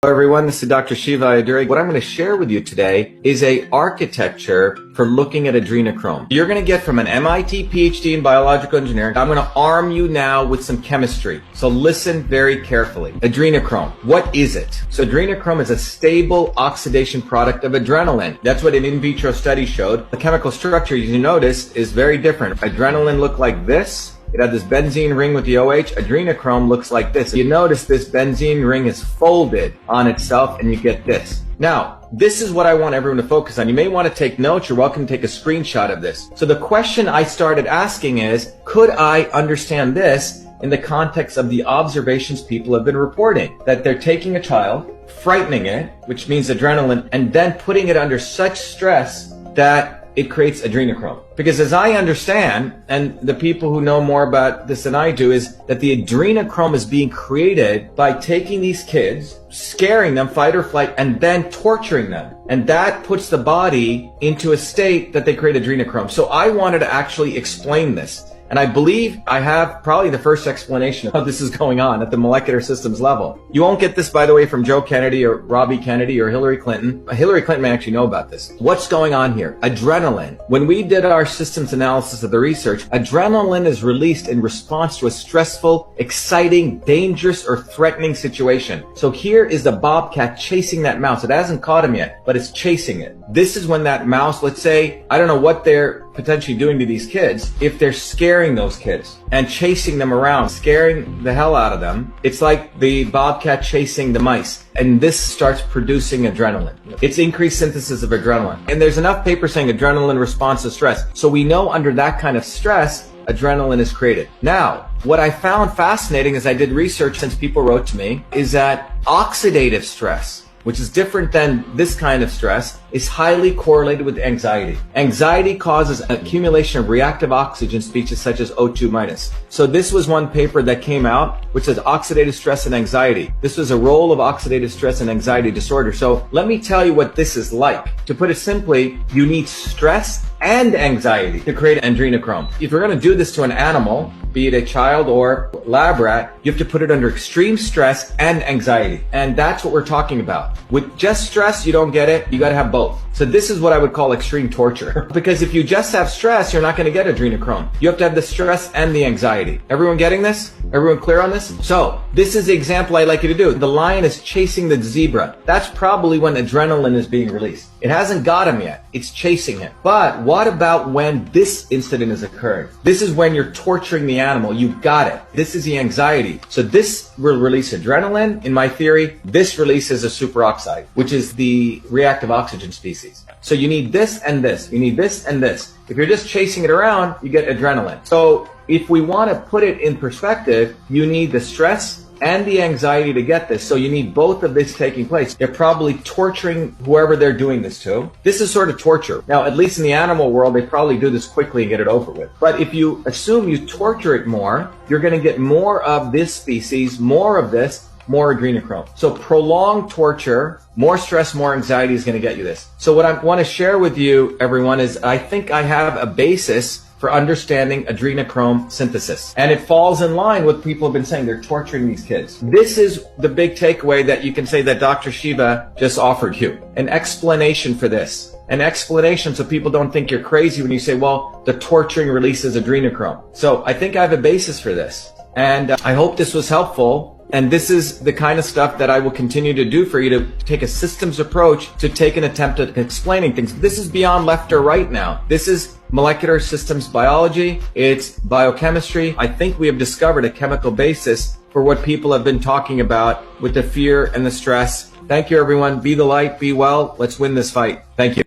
Hello everyone, this is Dr. Shiva. What I'm going to share with you today is a architecture for looking at adrenochrome. You're going to get from an MIT PhD in biological engineering. I'm going to arm you now with some chemistry. So listen very carefully. Adrenochrome, what is it? So adrenochrome is a stable oxidation product of adrenaline. That's what an in vitro study showed. The chemical structure, as you notice, is very different. Adrenaline looked like this. It had this benzene ring with the OH. Adrenochrome looks like this. You notice this benzene ring is folded on itself and you get this. Now, this is what I want everyone to focus on. You may want to take notes. You're welcome to take a screenshot of this. So the question I started asking is, could I understand this in the context of the observations people have been reporting? That they're taking a child, frightening it, which means adrenaline, and then putting it under such stress that it creates adrenochrome. Because as I understand, and the people who know more about this than I do, is that the adrenochrome is being created by taking these kids, scaring them, fight or flight, and then torturing them. And that puts the body into a state that they create adrenochrome. So I wanted to actually explain this. And I believe I have probably the first explanation of how this is going on at the molecular systems level. You won't get this, by the way, from Joe Kennedy or Robbie Kennedy or Hillary Clinton. Hillary Clinton may actually know about this. What's going on here? Adrenaline. When we did our systems analysis of the research, adrenaline is released in response to a stressful, exciting, dangerous, or threatening situation. So here is the bobcat chasing that mouse. It hasn't caught him yet, but it's chasing it. This is when that mouse, let's say, I don't know what they're potentially doing to these kids. If they're scaring those kids and chasing them around, scaring the hell out of them, it's like the bobcat chasing the mice. And this starts producing adrenaline. It's increased synthesis of adrenaline. And there's enough papers saying adrenaline responds to stress. So we know under that kind of stress, adrenaline is created. Now, what I found fascinating as I did research since people wrote to me is that oxidative stress, which is different than this kind of stress, is highly correlated with anxiety. Anxiety causes accumulation of reactive oxygen species such as O2-. So this was one paper that came out which says oxidative stress and anxiety. This was a role of oxidative stress and anxiety disorder. So let me tell you what this is like. To put it simply, you need stress and anxiety to create adrenochrome. If you're going to do this to an animal, be it a child or lab rat, you have to put it under extreme stress and anxiety. And that's what we're talking about. With just stress, you don't get it. You got to have both. So this is what I would call extreme torture. Because if you just have stress, you're not going to get adrenochrome. You have to have the stress and the anxiety. Everyone getting this? Everyone clear on this? So this is the example I'd like you to do. The lion is chasing the zebra. That's probably when adrenaline is being released. It hasn't got him yet. It's chasing him. But what about when this incident is occurring? This is when you're torturing the animal. You got it. This is the anxiety. So this will release adrenaline. In my theory, this releases a superoxide, which is the reactive oxygen species. So you need this and this. You need this and this. If you're just chasing it around, you get adrenaline. So if we want to put it in perspective, you need the stress and the anxiety to get this. So you need both of this taking place. They're probably torturing whoever they're doing this to. This is sort of torture. Now, at least in the animal world, they probably do this quickly and get it over with. But if you assume you torture it more, you're going to get more of this species, more of this, more adrenochrome. So prolonged torture, more stress, more anxiety is going to get you this. So what I want to share with you, everyone, is I think I have a basis for understanding adrenochrome synthesis. And it falls in line with what people have been saying. They're torturing these kids. This is the big takeaway that you can say that Dr. Shiva just offered you. An explanation for this. An explanation so people don't think you're crazy when you say, well, the torturing releases adrenochrome. So I think I have a basis for this. And I hope this was helpful. And this is the kind of stuff that I will continue to do for you, to take a systems approach to take an attempt at explaining things. This is beyond left or right now. This is molecular systems biology. It's biochemistry. I think we have discovered a chemical basis for what people have been talking about with the fear and the stress. Thank you, everyone. Be the light, be well. Let's win this fight. Thank you.